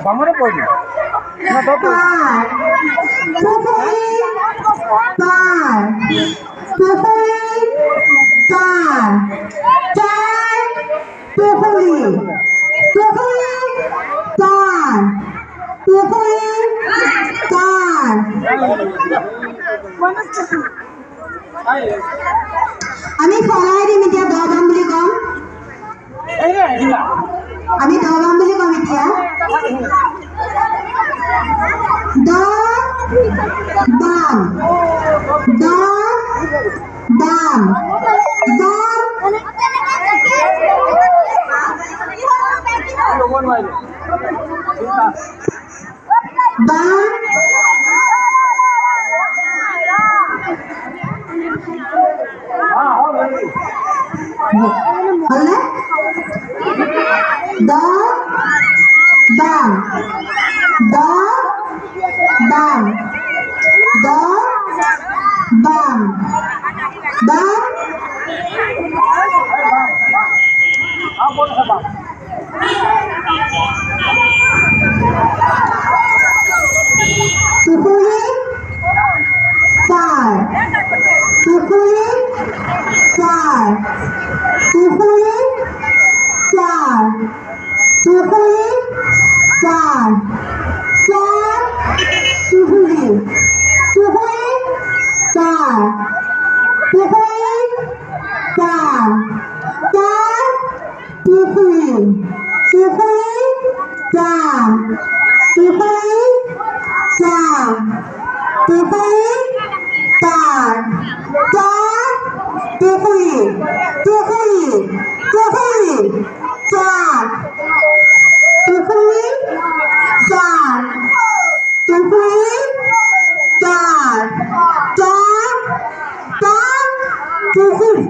বামরে পড়ি না তো পুকুরি পার পুকুরি পার চার পুকুরি পুকুরি পার পুকুরি পার আমি ফলাই দিম এতিয়া দবাম বুলি কম আমি দবাম বুলি কম এতিয়া দাম দাম হলে দাম দাম পুকুরি পার পুকুরি পার পুকুরি পার পুকুরি পার চার পুকুরি পুকুরি পার পুকুরি পার চার পুকুরি পুকুরি পার পুকুরি পার পুকুরি পার চার পুকুরি পুকুরি পুকুরি চার পুকুরি চার পুকুরি চার চার চার পুকুরি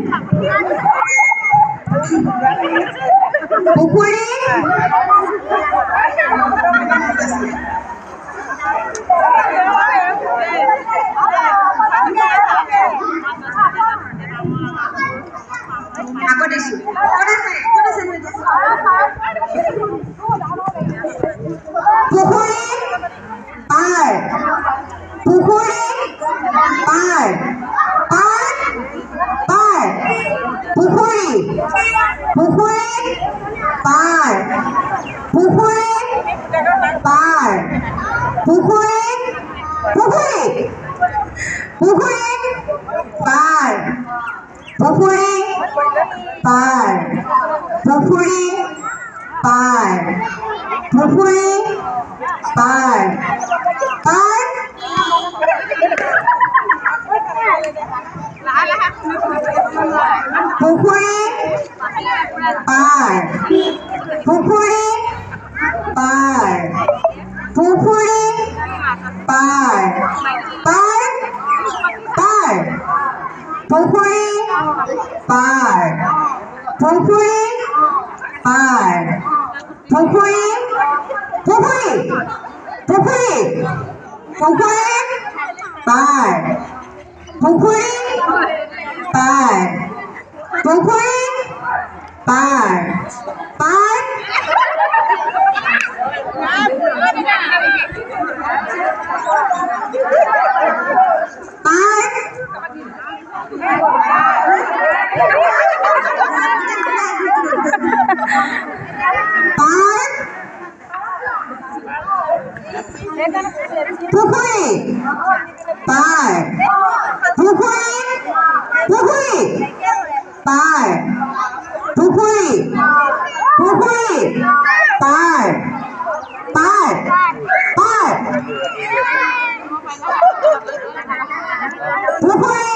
পুকুরি আকৌ দিছো পুকুরি পার পুকুরি পার পার পার পুকুরি পুকুরি পার পুকুরি পার পুকুরি পুকুরি পুকুরি পার পুকুরি পার পুকুরি পার পুকুরি পার পার পুকুরি পার পুকুরি পার পুকুরি পার পার পার পুকুরি পার পুকুরি পার পুকুরি পুকুরি পুকুরি পুকুরি পার পুকুরি পার পুকুরি পার পার পুকুরি পার পুকুরি পুকুরি পার পুকুরি পুকুরি পার পার পার পুকুরি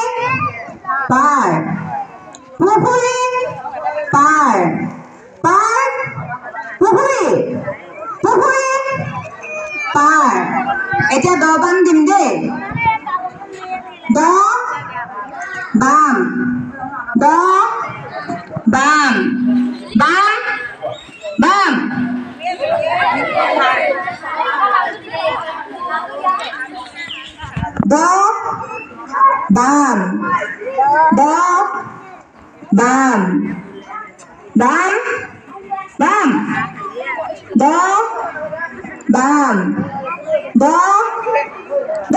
পার পুকুরি পার পার পুকুরি পুকুরি পার এতিয়া দ বাম দিম দেই দ বাম দ বাম বাম বাম দ বাম দ বাম বাম বাম ব বাম ব ব